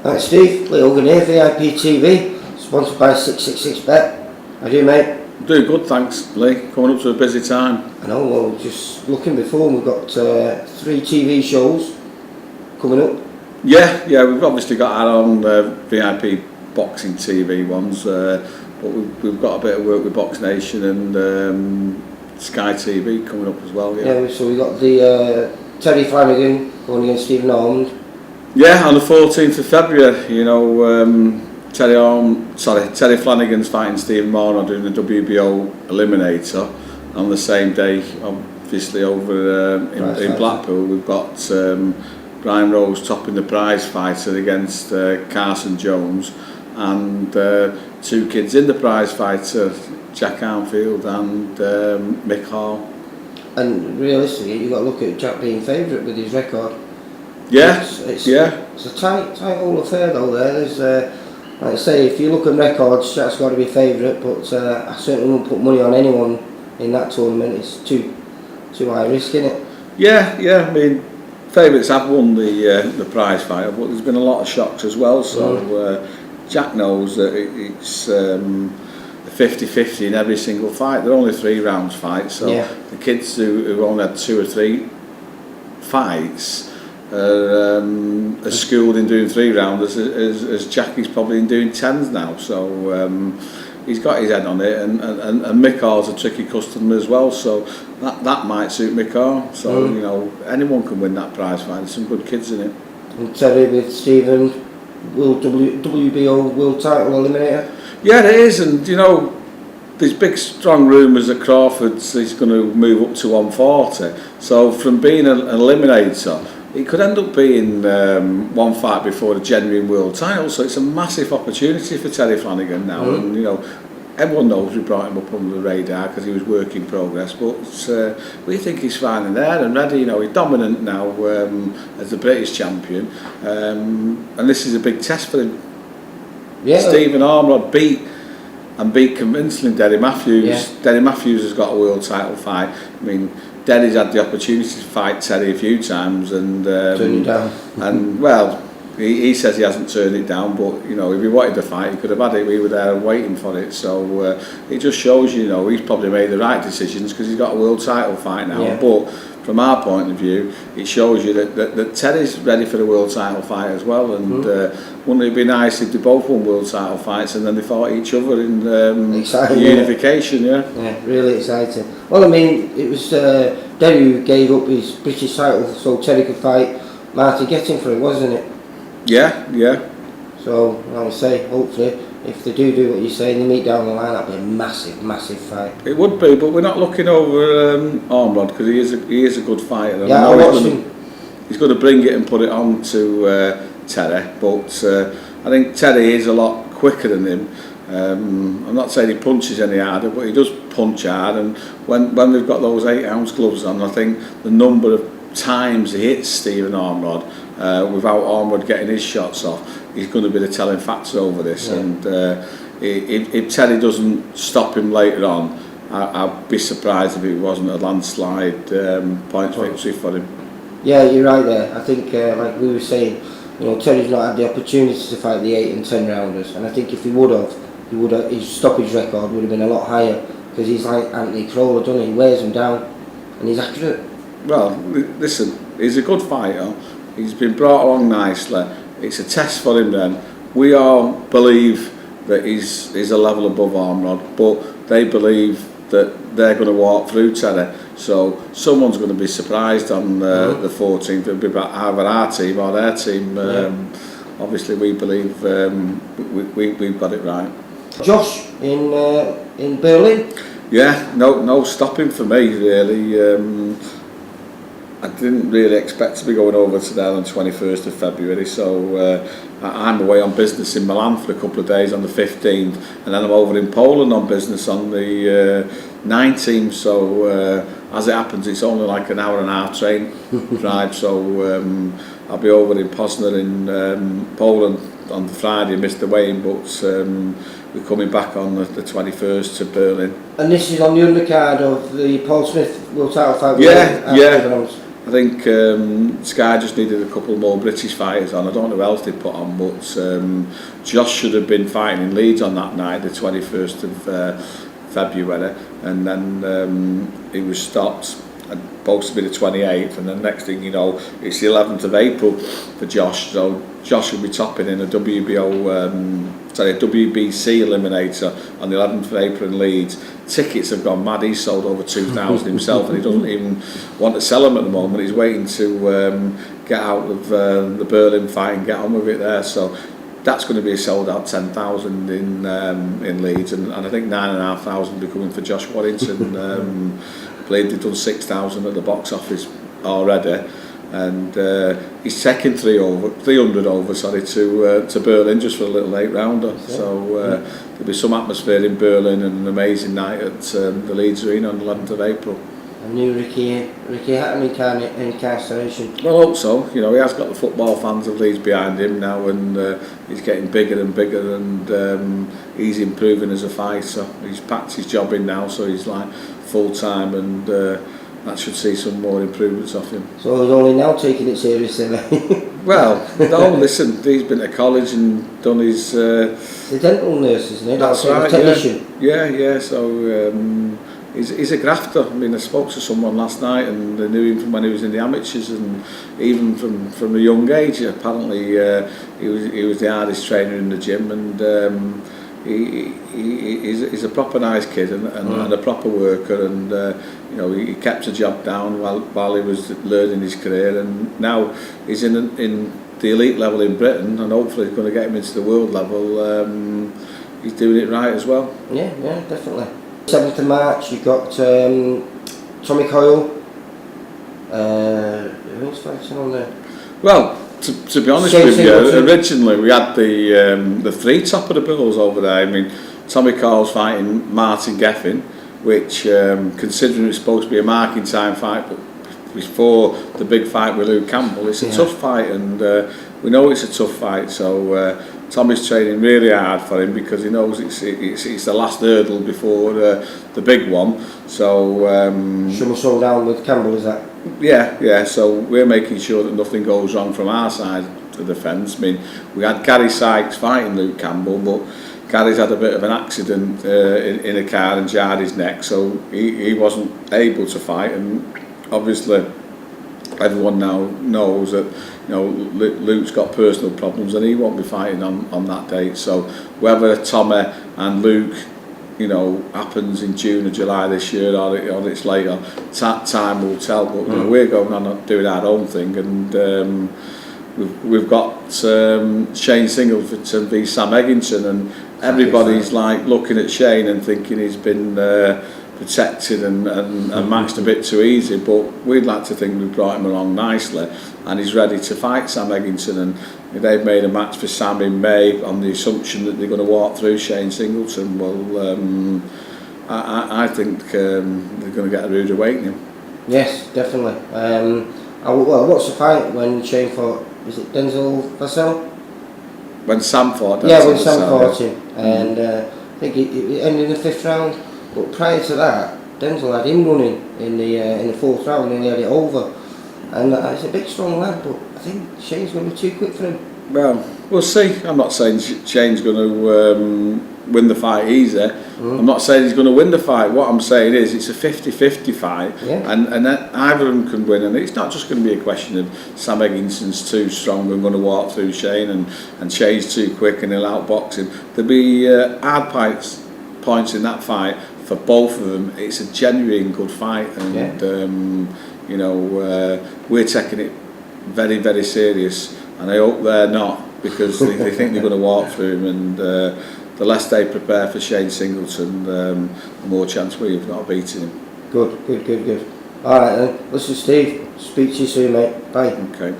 Thanks, Steve. Lee Hogan here, VIP TV, sponsored by 666Bet. How do you, mate? Doing good, thanks, Lee. Coming up to a busy time. I know, well, just looking before, we've got 3 TV shows coming up. Yeah, we've obviously got our own VIP boxing TV ones, but we've got a bit of work with Box Nation and Sky TV coming up as well. Yeah, so we've got the Terry Flanagan going against Stephen Ormond. Yeah, on the 14th of February, you know, Terry Flanagan's fighting Stephen Ormond doing the WBO Eliminator. On the same day, obviously over in Blackpool, we've got Brian Rose topping the prize fighter against Carson Jones, and 2 kids in the prize fighter, Jack Armfield and Mick Hall. And realistically, you've got to look at Jack being favourite with his record. Yeah, it's a tight whole affair though. There's like I say, if you look at records, Jack's got to be favourite, but I certainly wouldn't put money on anyone in that tournament. It's too high risk, isn't it? Yeah. I mean, favourites have won the prize fighter, but there's been a lot of shocks as well. So Jack knows that it's a 50-50 in every single fight. They're only 3 rounds fights, so the kids who only had 2 or 3 fights are as schooled in doing 3 rounds as Jackie's probably in doing 10s now. So he's got his head on it, and Mick Hall's a tricky customer as well, so that might suit Mick Hall. So you know, anyone can win that prize fight. There's some good kids in it. And Terry with Stephen, WBO world title eliminator. Yeah, it is, and you know, there's big strong rumours that Crawford's he's going to move up to 140. So from being an eliminator, it could end up being one fight before the genuine world title. So it's a massive opportunity for Terry Flanagan now, and you know, everyone knows we brought him up under the radar because he was work in progress, but we think he's fine in there and ready. You know, he's dominant now as the British champion, and this is a big test for him. Yeah. Stephen Ormond beat convincingly Derry Matthews. Yeah. Derry Matthews has got a world title fight. I mean, Derry's had the opportunity to fight Terry a few times and turned it down. And well, he says he hasn't turned it down, but you know, if he wanted to fight, he could have had it. We were there waiting for it, so it just shows you know he's probably made the right decisions because he's got a world title fight now. Yeah. But from our point of view, it shows you that Terry's ready for the world title fight as well. And wouldn't it be nice if they both won world title fights and then they fought each other in unification? Yeah, really exciting. Well, I mean, it was Derry who gave up his British title so Terry could fight Marty Getting for it, wasn't it? Yeah. So, like I say, hopefully, if they do what you're saying, they meet down the line, that'll be a massive fight. It would be, but we're not looking over Ormond because he is a good fighter. Yeah, I watched him. He's going to bring it and put it on to Terry, but I think Terry is a lot quicker than him. I'm not saying he punches any harder, but he does punch hard, and when they've got those 8-ounce gloves on, I think the number of times he hits Stephen Ormond without Ormond getting his shots off, he's going to be the telling factor over this. Yeah. And if Terry doesn't stop him later on, I'd be surprised if it wasn't a landslide points victory for him. Yeah, you're right there. I think like we were saying, you know, Terry's not had the opportunity to fight the 8 and 10 rounders, and I think if he would have, his stoppage record would have been a lot higher because he's like Anthony Crowler, doesn't he? He wears him down and he's accurate. Well, listen, he's a good fighter. He's been brought along nicely. It's a test for him then. We all believe that he's a level above Ormond, but they believe that they're going to walk through Terry. So someone's going to be surprised on the 14th. It'll be either our team or their team. Obviously, we believe we've got it right. Josh in Berlin. Yeah, no stopping for me really. I didn't really expect to be going over to there on the 21st of February, so I'm away on business in Milan for a couple of days on the 15th, and then I'm over in Poland on business on the 19th, so as it happens it's only like an hour and a half train drive, so I'll be over in Poznan in Poland on the Friday, missed the weigh-in, but we're coming back on the 21st to Berlin. And this is on the undercard of the Paul Smith World Title fight? Yeah. I think Sky just needed a couple more British fighters on. I don't know who else they put on, but Josh should have been fighting in Leeds on that night, the 21st of February, and then he was stopped. Supposed to be the 28th, and then next thing you know, it's the 11th of April for Josh. So Josh will be topping in a WBC eliminator on the 11th of April in Leeds. Tickets have gone mad. He's sold over 2,000 himself, and he doesn't even want to sell them at the moment. He's waiting to get out of the Berlin fight and get on with it there. So that's going to be a sold out 10,000 in Leeds, and I think 9,500 will be coming for Josh Warrington. They've done 6,000 at the box office already, and he's taking 300 over to Berlin just for a little late rounder. Yeah. So there'll be some atmosphere in Berlin and an amazing night at the Leeds Arena on the 11th of April. A new Ricky Hatton incarceration. Well, I hope so. You know, he has got the football fans of Leeds behind him now, and he's getting bigger and bigger, and he's improving as a fighter. He's packed his job in now, so he's like full time, and that should see some more improvements off him. So he's only now taking it seriously. Well, no, listen, he's been to college and done his... the dental nurse, isn't it? That's right, technician. Yeah, so he's a grafter. I mean, I spoke to someone last night, and they knew him from when he was in the amateurs, and even from a young age. Apparently he was the hardest trainer in the gym, and he's a proper nice kid and a proper worker, and you know, he kept a job down while he was learning his career, and now he's in the elite level in Britain, and hopefully he's going to get him into the world level. He's doing it right as well. Yeah, definitely. 7th of March you've got Tommy Coyle. Who else fighting on there? Well, to be honest with you, originally we had the three top of the bills over there. I mean, Tommy Coyle's fighting Martin Geffin, which considering it's supposed to be a marking time fight, but before the big fight with Luke Campbell, it's a tough fight, and we know it's a tough fight. So Tommy's training really hard for him because he knows it's the last hurdle before the big one. So should we slow down with Campbell, is that? Yeah. So we're making sure that nothing goes wrong from our side of the fence. I mean, we had Gary Sykes fighting Luke Campbell, but Gary's had a bit of an accident in a car and jarred his neck, so he wasn't able to fight. And obviously, everyone now knows that, you know, Luke's got personal problems and he won't be fighting on that date. So whether Tommy and Luke, you know, happens in June or July this year, or it's later, time will tell. But you know, we're going on doing our own thing, and we've got Shane Singleton v Sam Egginson, and everybody's like looking at Shane and thinking he's been protected and matched a bit too easy, but we'd like to think we've brought him along nicely, and he's ready to fight Sam Egginson, and they've made a match for Sam in May on the assumption that they're going to walk through Shane Singleton. Well, I think they're going to get a rude awakening. Yes, definitely. Well, what's the fight when Shane fought? Was it Denzel Vassell? When Sam fought Denzel. Yeah, when Sam fought him, and I think it ended in the 5th round. But prior to that, Denzel had him running in the 4th round, and he had it over. And it's a big, strong lad, but I think Shane's going to be too quick for him. Well, we'll see. I'm not saying Shane's going to win the fight easy. I'm not saying he's going to win the fight. What I'm saying is it's a 50-50 fight, and either of them can win. And it's not just going to be a question of Sam Egginson's too strong and going to walk through Shane, and Shane's too quick and he'll outbox him. There'll be hard points in that fight for both of them. It's a genuine good fight, and you know, we're taking it very, very serious, and I hope they're not, because they think they're going to walk through him, and the less they prepare for Shane Singleton, the more chance we've got of beating him. Good. Alright then, listen Steve, speak to you soon mate, bye. Okay.